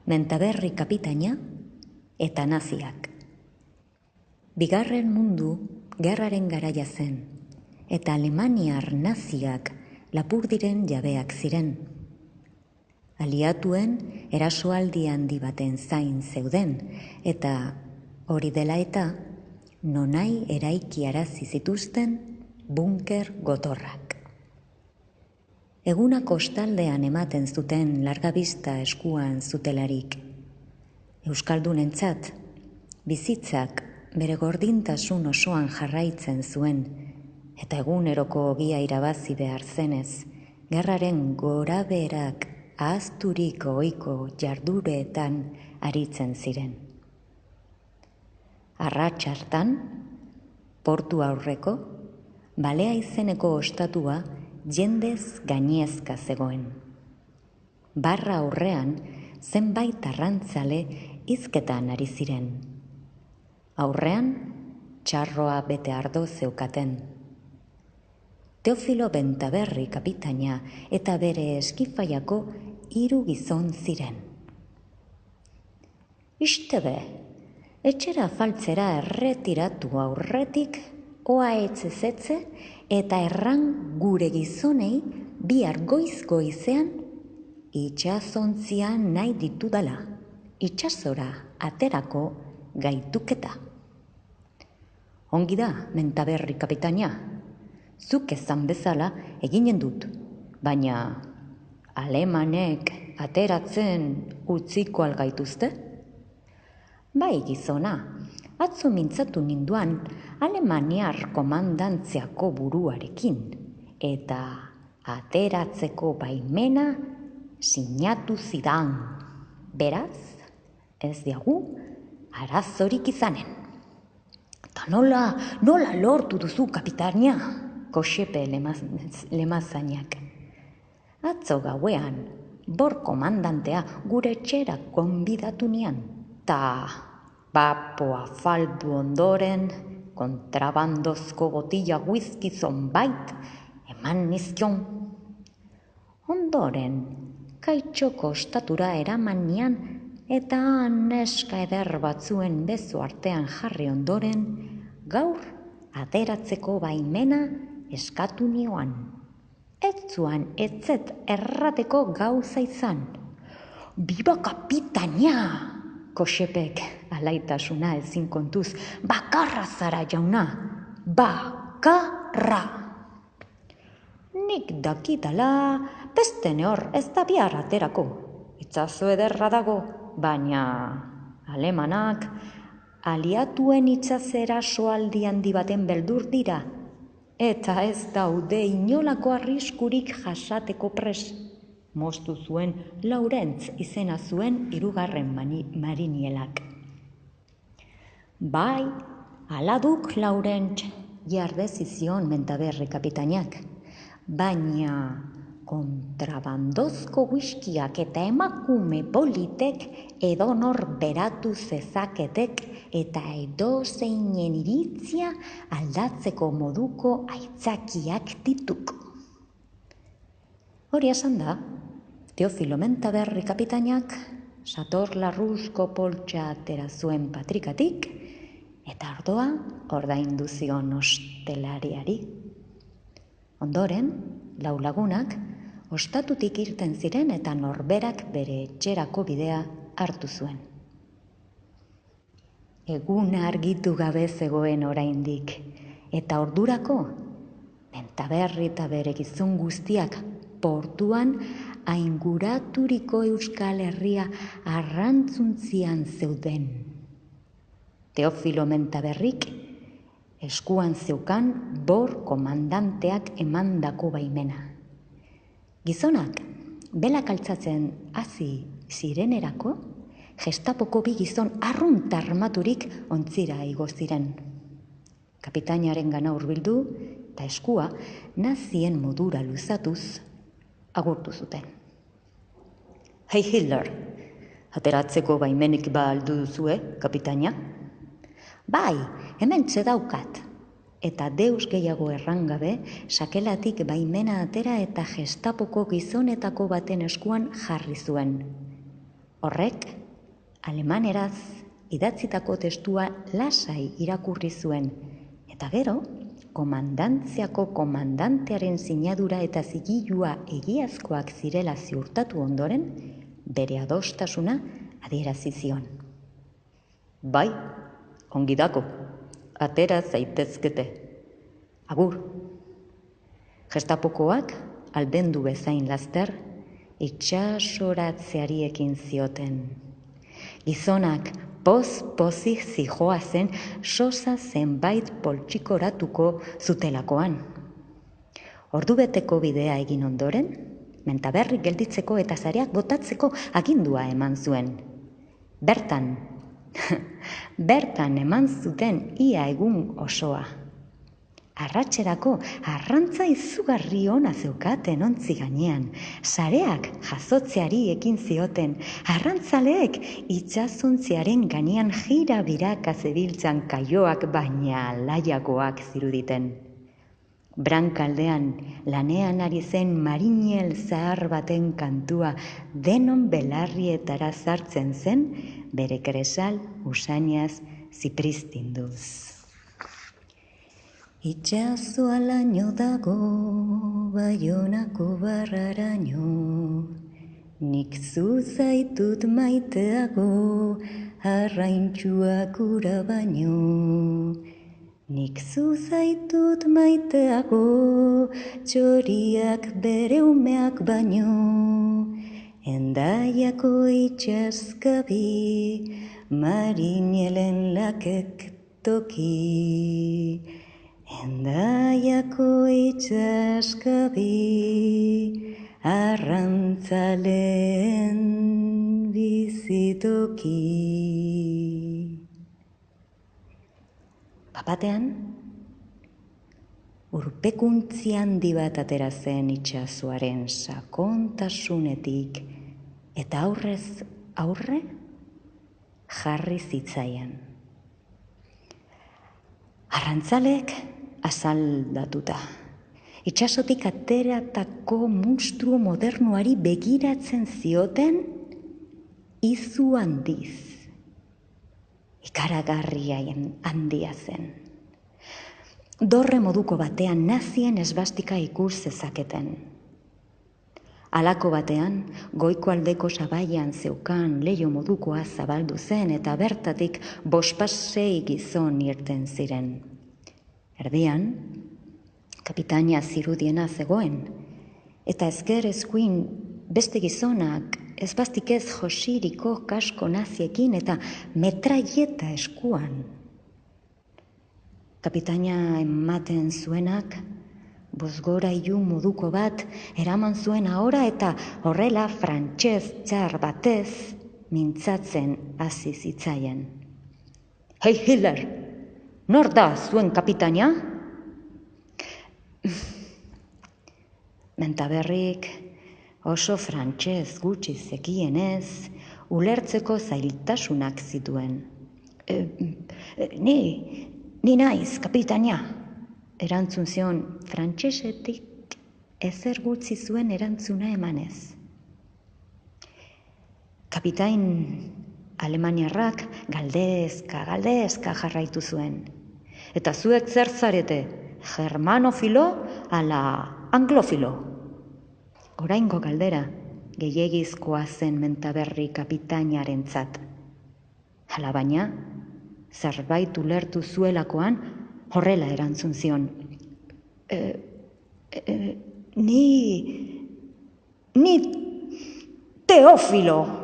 Mentaberri kapitaina eta naziak. Bigarren mundu gerraren garaia zen, eta alemaniar naziak Lapurdiren jabeak ziren. Aliatuen erasoaldi handi baten zain zeuden, eta hori dela eta nonai eraikiarazi zituzten bunker gotorrak. Eguna kostaldean ematen zuten largabista eskuan zutelarik. Euskaldunentzat, bizitzak bere gordintasun osoan jarraitzen zuen, eta eguneroko ogia irabazi behar zenez, gerraren gorabeherak ahazturik ohiko jardureetan aritzen ziren. Arrats hartan, portu aurreko, Balea izeneko ostatua jendez gainezka zegoen. Barra aurrean zenbait arrantzale hizketan ari ziren. Aurrean txarroa bete ardo zeukaten. Teofilo Bentaberri kapitaina eta bere eskifaiako 3 gizon ziren. Ixtebe, etxera faltzera erretiratu aurretik oa etzezetze eta erran gure gizonei bihar goiz-goizean itxasontzian nahi ditudala, itxasora aterako gaituketa. Ongi da, Mentaberri kapitaina, zuk ezan bezala eginen dut, baina alemanek ateratzen utziko algaituzte? Bai gizona, atzo mintzatu ninduan Alemaniar komandantziako buruarekin, eta ateratzeko baimena sinatu zidan. Beraz, ez diagu arazorik izanen. Ta nola lortu duzu kapitaina? Koxepe lemazainak. Atzo gauean, bor komandantea gure etxera konbidatu nian, ta bapo afaldu ondoren, kontrabandozko botila whisky zonbait eman nizkion. Ondoren, kaitxoko ostatura eraman nian, eta neska eder batzuen bezo artean jarri ondoren, gaur ateratzeko baimena eskatu nioan. Ez zuan etzet errateko gauza izan. Biba kapitaina! Koxepek alaitasuna ezin kontuz, bakarra zara jauna, bakarra! Nik dakitala, beste nehor ez da bihar aterako. Itzazo ederra dago, baina alemanak aliatuen itzazera soaldi handi baten beldur dira, eta ez daude inolako arriskurik jasateko pres. Moztu zuen Laurentz izena zuen 3. marinielak. Bai, aladuk Laurentz jardezi zion Mentaberri kapitainak, baina kontrabandozko whiskiak eta emakume politek edonor beratu zezaketek eta edozeinen iritzia aldatzeko moduko aitzakiak dituk. Hori esan da, Teofilo Mentaberri kapitainak sator larruzko poltsa atera zuen patrikatik eta ardoa ordaindu zion ostelariari. Ondoren, 4 lagunak ostatutik irten ziren eta norberak bere etxerako bidea hartu zuen. Eguna argitu gabe zegoen oraindik, eta ordurako Mentaberri eta bere gizon guztiak portuan ainguraturiko Euskal Herria arrantzuntzian zeuden. Teofilo Mentaberrik eskuan zeukan bor komandanteak emandako baimena. Gizonak belak altzatzen hasi zirenerako, Gestapoko 2 gizon arrunt armaturik ontzira igo ziren. Kapitainaren gana hurbildu eta eskua nazien modura luzatuz agurtu zuten. Hei Hitler, ateratzeko baimenik ba aldu duzue, kapitaina? Bai, hemen daukat. Eta deus gehiago errangabe, sakelatik baimena atera eta Gestapoko gizonetako baten eskuan jarri zuen. Horrek, alemaneraz idatzitako testua lasai irakurri zuen, eta gero, komandantziako komandantearen sinadura eta zigilua egiazkoak zirela ziurtatu ondoren, bere adostasuna adierazi zion. Bai, ongidako, atera zaitezkete. Agur. Gestapokoak aldendu bezain laster, itxasoratzeari ekin zioten. Gizonak pozik zijoazen sosa zenbait poltsikoratuko zutelakoan. Ordubeteko bidea egin ondoren, Mentaberri gelditzeko eta sareak botatzeko agindua eman zuen. Bertan eman zuten ia egun osoa. Arratserako arrantza izugarri ona zeukaten ontzi gainean. Sareak jasotzeari ekin zioten. Arrantzaleek itsasontziaren gainean jira-biraka zebiltzan kaioak baina alaiagoak ziruditen. Brankaldean lanean ari zen marinel zahar baten kantua denon belarrietara sartzen zen bere kresal usainaz zipristinduz. Itxaso alaino dago, Baionako barraraino, nik zu zaitut maiteago, arraintxuak ura baino. Nik zu zaitut maiteago, txoriak bere umeak baino. Endaiako itxaskabi, marinelen lakek toki. Endaiako itxaskabi, arrantzaleen bizitoki. Bapatean, urpekuntzi handi bat atera zen itsasoaren sakontasunetik eta aurrez aurre jarri zitzaien. Arrantzalek asaldatuta. Itsasotik ateratako munstruo modernuari begiratzen zioten izu handiz. Ikaragarriaien handia zen. Dorre moduko batean nazien esbastika ikus zezaketen. Halako batean, goiko aldeko sabaian zeukan leiho modukoa zabaldu zen eta bertatik 5-6 gizon irten ziren. Erdian, kapitaina zirudiena zegoen, eta ezker eskuin beste gizonak ezbastik ez josiriko kasko naziekin eta metraieta eskuan. Kapitaina ematen zuenak, bozgorailu moduko bat eraman zuen ahora eta horrela frantses txar batez mintzatzen hasi zitzaien. Hei Hitler, nor da zuen kapitaina? Mentaberrik oso frantses gutxi zekienez, ulertzeko zailtasunak zituen. Ni naiz, kapitaina, erantzun zion frantsesetik ezer gutxi zuen erantzuna emanez. Kapitain alemaniarrak galdezka jarraitu zuen. Eta zuek zer zarete, germanofilo ala anglofilo? Oraingo galdera gehiegizkoa zen Mentaberri kapitainarentzat. Hala baina, zerbait ulertu zuelakoan horrela erantzun zion. Ni Teofilo.